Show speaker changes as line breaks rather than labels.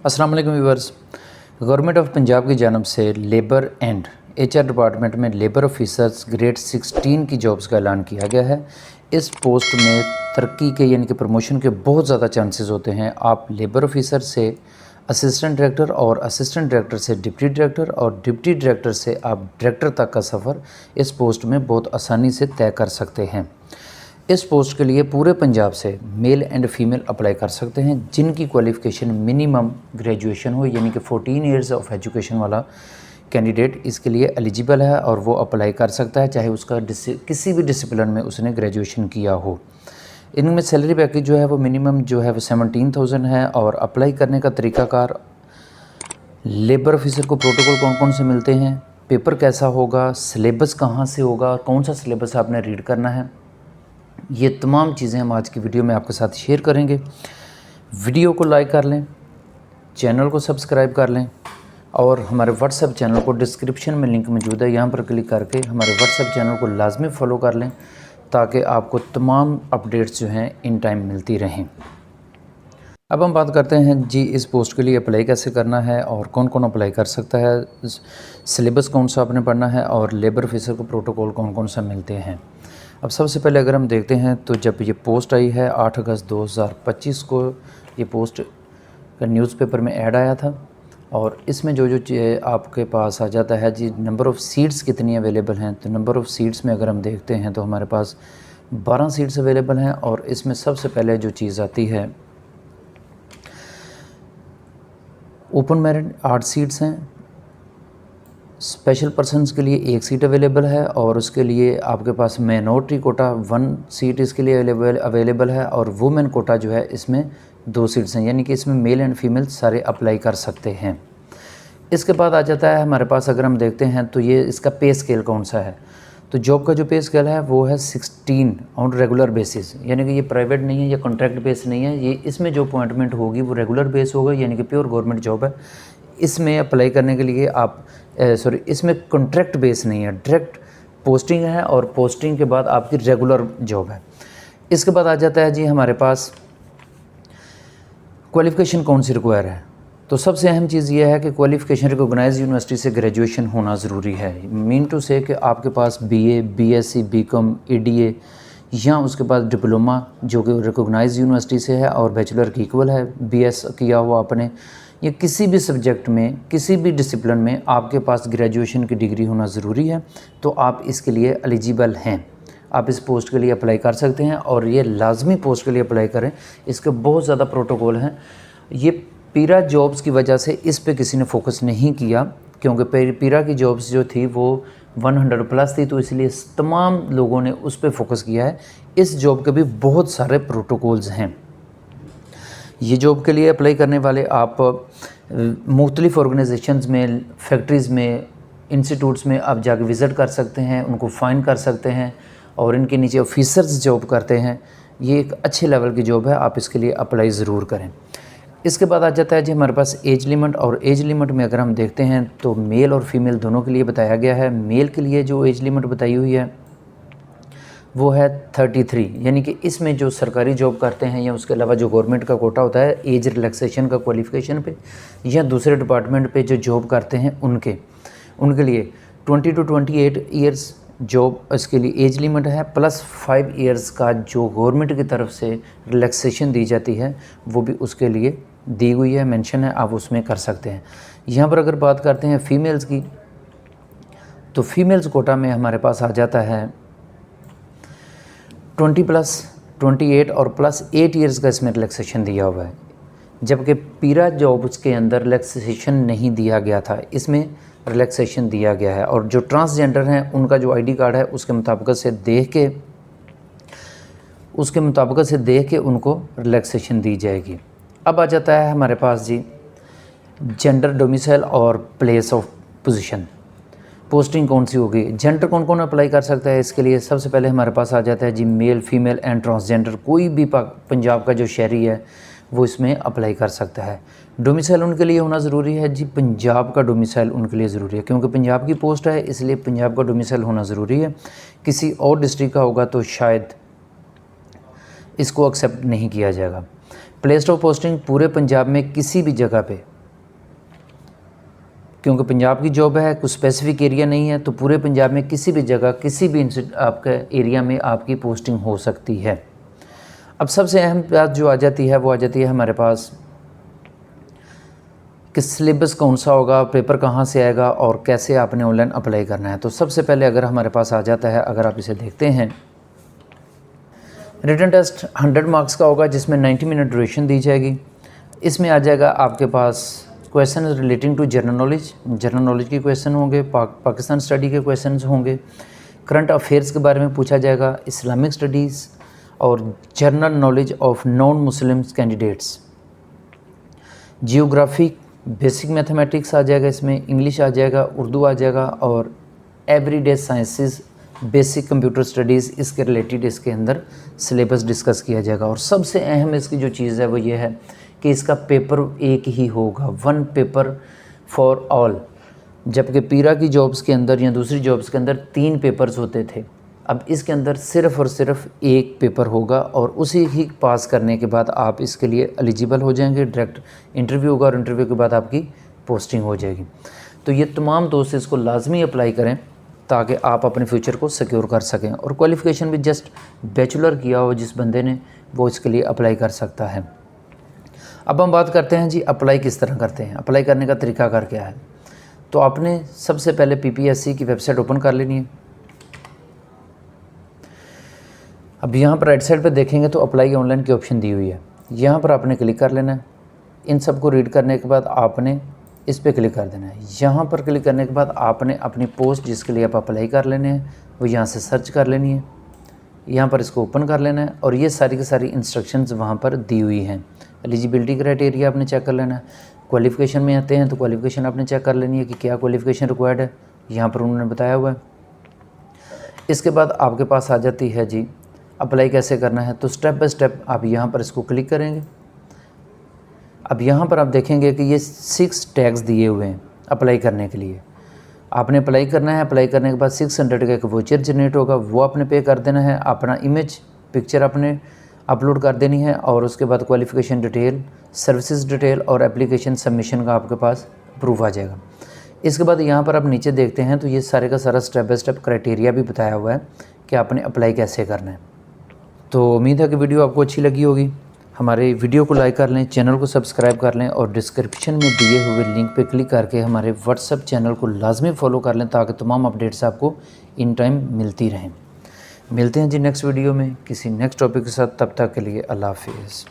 अस्सलाम वालेकुम viewers. Government of Punjab की जानब से लेबर एंड एचआर डिपार्टमेंट में लेबर ऑफिसर्स ग्रेड 16 की जॉब्स का ऐलान किया गया है। इस पोस्ट में तरक्की के यानी कि प्रमोशन के बहुत ज़्यादा चांसेस होते हैं। आप लेबर ऑफिसर से असिस्टेंट डायरेक्टर और असिस्टेंट डायरेक्टर से डिप्टी डायरेक्टर और डिप्टी डायरेक्टर से आप डायरेक्टर तक का सफ़र इस पोस्ट में बहुत आसानी से तय कर सकते हैं। इस पोस्ट के लिए पूरे पंजाब से मेल एंड फीमेल अप्लाई कर सकते हैं जिनकी क्वालिफ़िकेशन मिनिमम ग्रेजुएशन हो, यानी कि 14 इयर्स ऑफ एजुकेशन वाला कैंडिडेट इसके लिए एलिजिबल है और वो अप्लाई कर सकता है, चाहे उसका किसी भी डिसिप्लिन में उसने ग्रेजुएशन किया हो। इनमें सैलरी पैकेज जो है वो मिनिमम जो है वो 17,000 है। और अप्लाई करने का तरीक़ाकार, लेबर ऑफिसर को प्रोटोकॉल कौन कौन से मिलते हैं, पेपर कैसा होगा, सिलेबस कहाँ से होगा और कौन सा सिलेबस आपने रीड करना है, ये तमाम चीज़ें हम आज की वीडियो में आपके साथ शेयर करेंगे। वीडियो को लाइक कर लें, चैनल को सब्सक्राइब कर लें और हमारे व्हाट्सएप चैनल को डिस्क्रिप्शन में लिंक मौजूद है, यहाँ पर क्लिक करके हमारे व्हाट्सएप चैनल को लाजमी फ़ॉलो कर लें ताकि आपको तमाम अपडेट्स जो हैं इन टाइम मिलती रहें। अब हम बात करते हैं जी इस पोस्ट के लिए अप्लाई कैसे करना है और कौन कौन अप्लाई कर सकता है, सिलेबस कौन सा आपने पढ़ना है और लेबर ऑफिसर को प्रोटोकॉल कौन कौन सा मिलते हैं। अब सबसे पहले अगर हम देखते हैं तो जब ये पोस्ट आई है 8 अगस्त 2025 को ये पोस्ट का न्यूज़पेपर में ऐड आया था और इसमें जो आपके पास आ जाता है जी नंबर ऑफ़ सीट्स कितनी अवेलेबल हैं। तो नंबर ऑफ़ सीट्स में अगर हम देखते हैं तो हमारे पास 12 सीट्स अवेलेबल हैं और इसमें सबसे पहले जो चीज़ आती है ओपन मेरिट 8 सीट्स हैं, स्पेशल पर्सन्स के लिए 1 सीट अवेलेबल है और उसके लिए आपके पास माइनॉरिटी कोटा 1 सीट इसके लिए अवेलेबल है और वुमेन कोटा जो है इसमें 2 सीट्स हैं, यानी कि इसमें मेल एंड फीमेल सारे अप्लाई कर सकते हैं। इसके बाद आ जाता है हमारे पास, अगर हम देखते हैं तो ये इसका पे स्केल कौन सा है। तो जॉब का जो पे स्केल है वो है 16 ऑन रेगुलर बेसिस, यानी कि ये प्राइवेट नहीं है, ये कॉन्ट्रैक्ट बेस नहीं है, ये इसमें जो अपॉइंटमेंट होगी वो रेगुलर बेस होगा, यानी कि प्योर गवर्नमेंट जॉब है। इसमें अप्लाई करने के लिए आप इसमें कॉन्ट्रैक्ट बेस नहीं है, डायरेक्ट पोस्टिंग है और पोस्टिंग के बाद आपकी रेगुलर जॉब है। इसके बाद आ जाता है जी हमारे पास क्वालिफ़िकेशन कौन सी रिक्वायर है। तो सबसे अहम चीज़ ये है कि क्वालिफ़िकेशन रिकॉग्नाइज्ड यूनिवर्सिटी से ग्रेजुएशन होना ज़रूरी है। मीन टू से कि आपके पास बीए, बीएससी, बीकॉम, ईडीए या उसके बाद डिप्लोमा जो कि रिकॉग्नाइज्ड यूनिवर्सिटी से है और बैचलर की इक्वल है, बीएस किया हुआ आपने, या किसी भी सब्जेक्ट में किसी भी डिसिप्लिन में आपके पास ग्रेजुएशन की डिग्री होना ज़रूरी है, तो आप इसके लिए एलिजिबल हैं। आप इस पोस्ट के लिए अप्लाई कर सकते हैं और ये लाजमी पोस्ट के लिए अप्लाई करें। इसके बहुत ज़्यादा प्रोटोकॉल हैं। ये पीरा जॉब्स की वजह से इस पे किसी ने फोकस नहीं किया, क्योंकि पीरा की जॉब्स जो थी वो 100 प्लस थी, तो इसलिए तमाम लोगों ने उस पर फोकस किया है। इस जॉब के भी बहुत सारे प्रोटोकॉल्स हैं। ये जॉब के लिए अप्लाई करने वाले आप मुख्तलिफ़ ऑर्गेनाइजेशंस में, फैक्ट्रीज़ में, इंस्टीट्यूट्स में आप जाके विज़िट कर सकते हैं, उनको फाइंड कर सकते हैं और इनके नीचे ऑफिसर्स जॉब करते हैं। ये एक अच्छे लेवल की जॉब है, आप इसके लिए अप्लाई ज़रूर करें। इसके बाद आ जाता है जी हमारे पास एज लिमिट, और एज लिमिट में अगर हम देखते हैं तो मेल और फीमेल दोनों के लिए बताया गया है। मेल के लिए जो एज लिमिट बताई हुई है वो है 33, यानी कि इसमें जो सरकारी जॉब करते हैं या उसके अलावा जो गवर्नमेंट का कोटा होता है एज रिलैक्सेशन का क्वालिफ़िकेशन पे, या दूसरे डिपार्टमेंट पे जो जॉब करते हैं उनके लिए 20 to 28 ईयर्स जॉब इसके लिए एज लिमिट है, प्लस 5 ईयर्स का जो गवर्नमेंट की तरफ से रिलैक्सेशन दी जाती है वो भी उसके लिए दी हुई है, मेंशन है, आप उसमें कर सकते हैं। यहाँ पर अगर बात करते हैं फ़ीमेल्स की, तो फीमेल्स कोटा में हमारे पास आ जाता है 20 प्लस 28 और प्लस 8 ईयर्स का इसमें रिलैक्सेशन दिया हुआ है, जबकि पीरा जॉब्स के अंदर रिलैक्सेशन नहीं दिया गया था, इसमें रिलैक्सेशन दिया गया है। और जो ट्रांसजेंडर हैं उनका जो आईडी कार्ड है उसके मुताबिक से देख के उनको रिलैक्सेशन दी जाएगी। अब आ जाता है हमारे पास जी जेंडर, डोमिसाइल और प्लेस ऑफ पोजीशन, पोस्टिंग कौन सी होगी, जेंडर कौन कौन अप्लाई कर सकता है। इसके लिए सबसे पहले हमारे पास आ जाता है जी मेल, फीमेल एंड ट्रांसजेंडर, कोई भी पंजाब का जो शहरी है वो इसमें अप्लाई कर सकता है। डोमिसाइल उनके लिए होना ज़रूरी है जी, पंजाब का डोमिसाइल उनके लिए ज़रूरी है, क्योंकि पंजाब की पोस्ट है इसलिए पंजाब का डोमिसाइल होना ज़रूरी है। किसी और डिस्ट्रिक्ट का होगा तो शायद इसको एक्सेप्ट नहीं किया जाएगा। प्लेस ऑफ पोस्टिंग पूरे पंजाब में किसी भी जगह पे क्योंकि पंजाब की जॉब है, कुछ स्पेसिफिक एरिया नहीं है, तो पूरे पंजाब में किसी भी जगह किसी भी आपके एरिया में आपकी पोस्टिंग हो सकती है। अब सबसे अहम बात जो आ जाती है वो आ जाती है हमारे पास कि सिलेबस कौन सा होगा, पेपर कहाँ से आएगा और कैसे आपने ऑनलाइन अप्लाई करना है। तो सबसे पहले अगर हमारे पास आ जाता है, अगर आप इसे देखते हैं, रिटन टेस्ट 100 मार्क्स का होगा जिसमें 90 मिनट ड्यूरेशन दी जाएगी। इसमें आ जाएगा आपके पास question relating to general knowledge के क्वेश्चन होंगे, पाकिस्तान स्टडी के क्वेश्चन होंगे, करंट अफेयर्स के बारे में पूछा जाएगा, इस्लामिक स्टडीज़ और general knowledge of non Muslims candidates, geography, basic mathematics आ जाएगा, इसमें इंग्लिश आ जाएगा, उर्दू आ जाएगा और everyday sciences, basic computer studies, इसके रिलेटेड इसके अंदर सिलेबस डिस्कस किया जाएगा। और सबसे अहम इसकी जो चीज़ है वो ये है कि इसका पेपर एक ही होगा, 1 पेपर फॉर ऑल। जबकि पीरा की जॉब्स के अंदर या दूसरी जॉब्स के अंदर 3 पेपर्स होते थे, अब इसके अंदर सिर्फ़ और सिर्फ 1 पेपर होगा और उसी ही पास करने के बाद आप इसके लिए एलिजिबल हो जाएंगे। डायरेक्ट इंटरव्यू होगा और इंटरव्यू के बाद आपकी पोस्टिंग हो जाएगी। तो ये तमाम दोस्त इसको लाजमी अप्लाई करें ताकि आप अपने फ्यूचर को सिक्योर कर सकें। और क्वालिफ़िकेशन भी जस्ट बैचलर किया हो जिस बंदे ने, वो इसके लिए अप्लाई कर सकता है। अब हम बात करते हैं जी अप्लाई किस तरह करते हैं, अप्लाई करने का तरीकाकार क्या है। तो आपने सबसे पहले PPSC की वेबसाइट ओपन कर लेनी है। अब यहाँ पर राइट साइड पे देखेंगे तो अप्लाई ऑनलाइन की ऑप्शन दी हुई है, यहाँ पर आपने क्लिक कर लेना है। इन सब को रीड करने के बाद आपने इस पे क्लिक कर देना है। यहाँ पर क्लिक करने के बाद आपने अपनी पोस्ट जिसके लिए आप अप्लाई कर लेने हैं वो यहाँ से सर्च कर लेनी है, यहाँ पर इसको ओपन कर लेना है और ये सारी की सारी इंस्ट्रक्शंस वहाँ पर दी हुई हैं। एलिजिबिलिटी क्राइटेरिया आपने चेक कर लेना है। क्वालिफ़िकेशन में आते हैं तो क्वालिफ़िकेशन आपने चेक कर लेनी है कि क्या क्वालिफ़िकेशन रिक्वायर्ड है, यहाँ पर उन्होंने बताया हुआ है। इसके बाद आपके पास आ जाती है जी अप्लाई कैसे करना है। तो स्टेप बाय स्टेप आप यहाँ पर इसको क्लिक करेंगे। अब यहाँ पर आप देखेंगे कि ये 6 टैग्स दिए हुए हैं अप्लाई करने के लिए। आपने अप्लाई करना है, अप्लाई करने के बाद 600 का एक वाउचर जनरेट होगा, वो आपने पे कर देना है। अपना इमेज पिक्चर आपने अपलोड कर देनी है और उसके बाद क्वालिफ़िकेशन डिटेल, सर्विसेज डिटेल और एप्लीकेशन सबमिशन का आपके पास प्रूफ आ जाएगा। इसके बाद यहाँ पर आप नीचे देखते हैं तो ये सारे का सारा स्टेप बाय स्टेप क्राइटेरिया भी बताया हुआ है कि आपने अप्लाई कैसे करना है। तो उम्मीद है कि वीडियो आपको अच्छी लगी होगी। हमारे वीडियो को लाइक कर लें, चैनल को सब्सक्राइब कर लें और डिस्क्रिप्शन में दिए हुए लिंक पे क्लिक करके हमारे व्हाट्सएप चैनल को लाजमी फॉलो कर लें ताकि तमाम अपडेट्स आपको इन टाइम मिलती रहें। मिलते हैं जी नेक्स्ट वीडियो में किसी नेक्स्ट टॉपिक के साथ, तब तक के लिए अल्लाह हाफिज़।